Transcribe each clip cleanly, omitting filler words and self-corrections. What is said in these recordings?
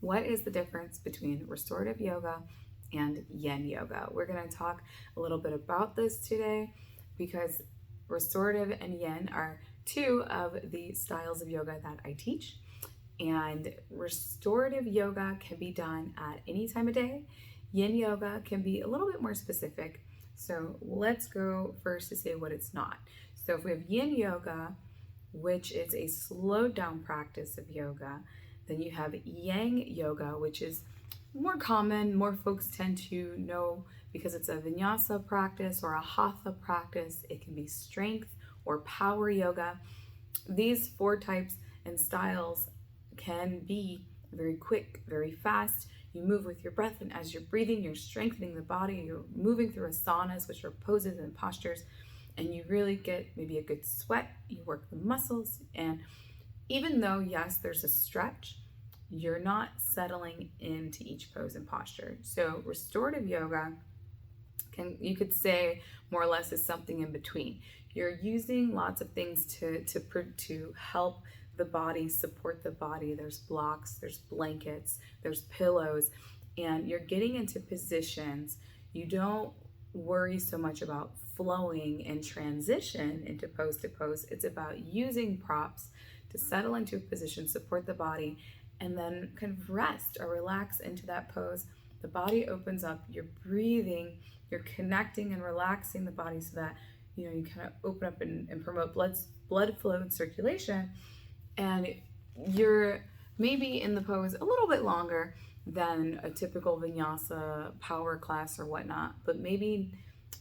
what is the difference between restorative yoga and Yin Yoga? We're going to talk a little bit about this today because restorative and Yin are two of the styles of yoga that I teach. And restorative yoga can be done at any time of day. Yin Yoga can be a little bit more specific. So let's go first to say what it's not. So if we have Yin Yoga, which is a slowed down practice of yoga, then you have Yang Yoga, which is more common, more folks tend to know because it's a vinyasa practice or a hatha practice. It can be strength or power yoga. These four types and styles can be very quick, very fast. You move with your breath, and as you're breathing, you're strengthening the body. You're moving through asanas, which are poses and postures, and you really get maybe a good sweat. You work the muscles, and even though, yes, there's a stretch, you're not settling into each pose and posture. So restorative yoga you could say more or less is something in between. You're using lots of things to help the body, support the body. There's blocks, there's blankets, there's pillows, and you're getting into positions. You don't worry so much about flowing and transition into pose to pose. It's about using props to settle into a position, support the body, and then kind of rest or relax into that pose. The body opens up, you're breathing, you're connecting and relaxing the body so that you kind of open up and promote blood flow and circulation. And you're maybe in the pose a little bit longer than a typical vinyasa power class or whatnot, but maybe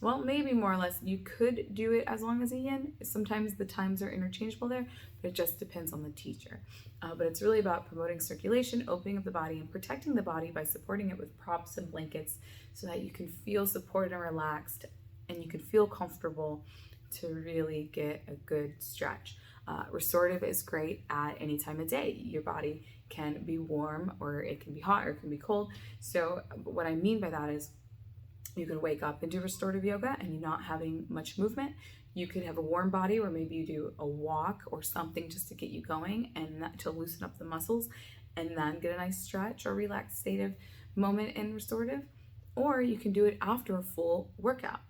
more or less you could do it as long as a yin. Sometimes the times are interchangeable there, but it just depends on the teacher. But it's really about promoting circulation, opening up the body, and protecting the body by supporting it with props and blankets so that you can feel supported and relaxed and you can feel comfortable to really get a good stretch. Restorative is great at any time of day. Your body can be warm or it can be hot or it can be cold. So what I mean by that is you could wake up and do restorative yoga and you're not having much movement. You could have a warm body where maybe you do a walk or something just to get you going and to loosen up the muscles and then get a nice stretch or relaxative moment in restorative. Or you can do it after a full workout.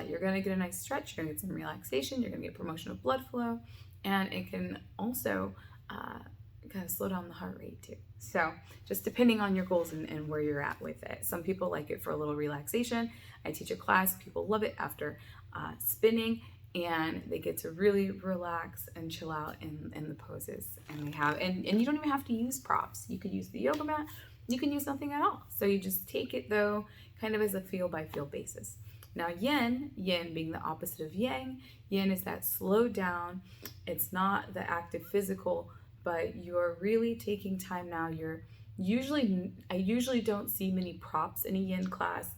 You're going to get a nice stretch, you're going to get some relaxation, you're going to get promotion of blood flow, and it can also kind of slow down the heart rate too. So just depending on your goals and where you're at with it. Some people like it for a little relaxation. I teach a class, people love it after spinning, and they get to really relax and chill out in the poses. And you don't even have to use props. You could use the yoga mat, you can use something at all. So you just take it though, kind of as a feel by feel basis. Now yin being the opposite of yang, yin is that slowed down. It's not the active physical, but you're really taking time now. I usually don't see many props in a yin class,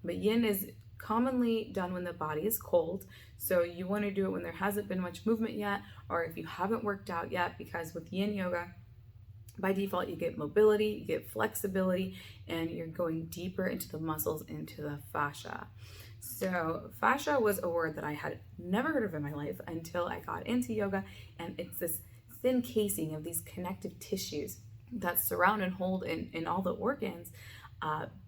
but yin is commonly done when the body is cold. So you want to do it when there hasn't been much movement yet, or if you haven't worked out yet, because with yin yoga, by default, you get mobility, you get flexibility, and you're going deeper into the muscles, into the fascia. So fascia was a word that I had never heard of in my life until I got into yoga, and it's this thin casing of these connective tissues that surround and hold in all the organs,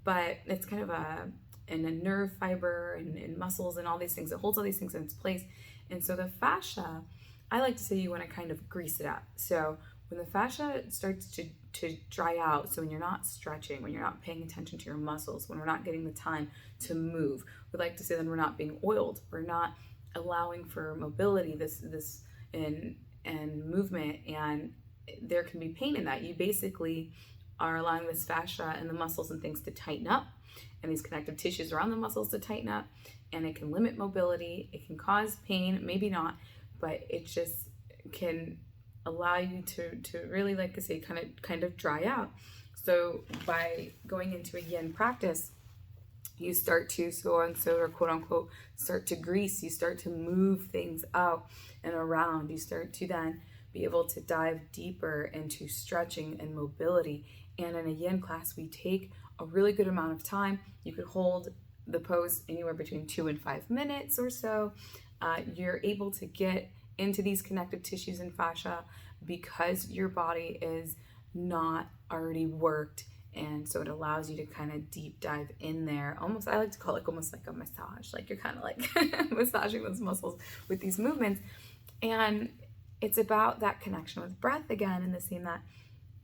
but it's kind of a nerve fiber and muscles and all these things. It holds all these things in its place. And so the fascia, I like to say you want to kind of grease it up. So when the fascia starts to dry out, so when you're not stretching, when you're not paying attention to your muscles, when we're not getting the time to move, we like to say then we're not being oiled, we're not allowing for mobility, this and movement, and there can be pain in that. You basically are allowing this fascia and the muscles and things to tighten up, and these connective tissues around the muscles to tighten up, and it can limit mobility, it can cause pain, maybe not, but it just can allow you to really, like I say, kind of dry out. So by going into a yin practice, you start to quote unquote start to grease, you start to move things out and around, you start to then be able to dive deeper into stretching and mobility. And in a yin class, we take a really good amount of time. You could hold the pose anywhere between 2 and 5 minutes or so. You're able to get into these connective tissues and fascia because your body is not already worked. And so it allows you to kind of deep dive in there. Almost, I like to call it almost like a massage. Like you're kind of like massaging those muscles with these movements. And it's about that connection with breath again, in the same that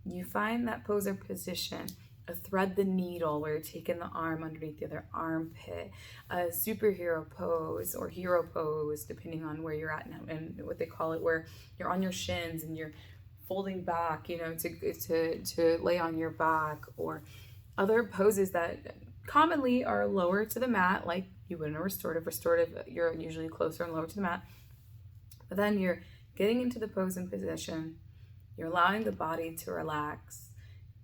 you find that pose or position, a thread the needle where you're taking the arm underneath the other armpit, a superhero pose or hero pose, depending on where you're at now, and what they call it, where you're on your shins and you're folding back, to lay on your back, or other poses that commonly are lower to the mat, like you would in a restorative. You're usually closer and lower to the mat, but then you're getting into the pose and position, you're allowing the body to relax,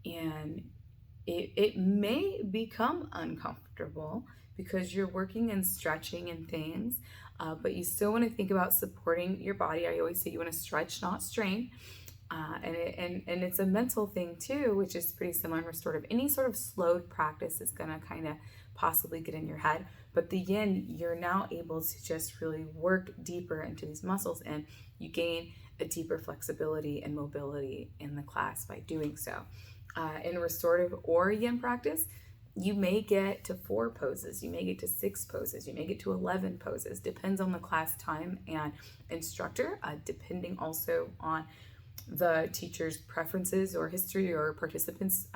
and it may become uncomfortable because you're working and stretching and things, but you still want to think about supporting your body. I always say you want to stretch, not strain. And it's a mental thing too, which is pretty similar in restorative. Any sort of slowed practice is going to kind of possibly get in your head. But the yin, you're now able to just really work deeper into these muscles, and you gain a deeper flexibility and mobility in the class by doing so. In restorative or yin practice, you may get to 4 poses, you may get to 6 poses, you may get to 11 poses. Depends on the class time and instructor, depending also on the teacher's preferences or history, or participants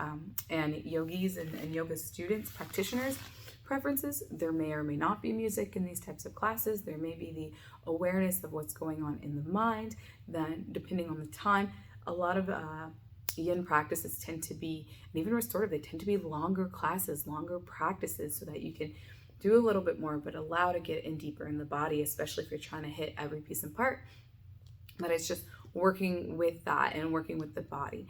and yogis and yoga students, practitioners' preferences. There may or may not be music in these types of classes. There may be the awareness of what's going on in the mind. Then, depending on the time, a lot of yin practices tend to be, and even restorative, they tend to be longer classes, longer practices, so that you can do a little bit more, but allow to get in deeper in the body, especially if you're trying to hit every piece and part. But it's just working with that and working with the body.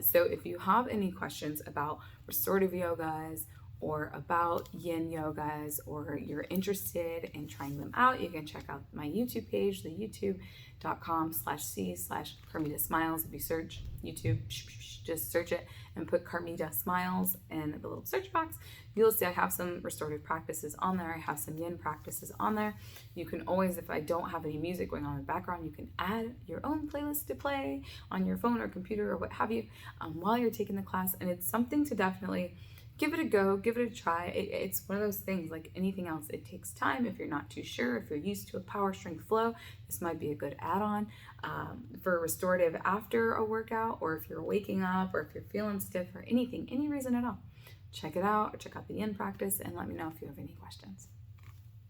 So if you have any questions about restorative yogas or about yin yogas, or you're interested in trying them out, you can check out my YouTube page, the youtube.com/c/Carmita Smiles. If you search YouTube, just search it and put Carmita Smiles in the little search box. You'll see I have some restorative practices on there. I have some yin practices on there. You can always, if I don't have any music going on in the background, you can add your own playlist to play on your phone or computer or what have you while you're taking the class. And it's something to definitely give it a go, give it a try. It's one of those things, like anything else, it takes time. If you're not too sure, if you're used to a power strength flow, this might be a good add-on for restorative after a workout, or if you're waking up, or if you're feeling stiff, or anything, any reason at all. Check it out, or check out the yin practice, and let me know if you have any questions.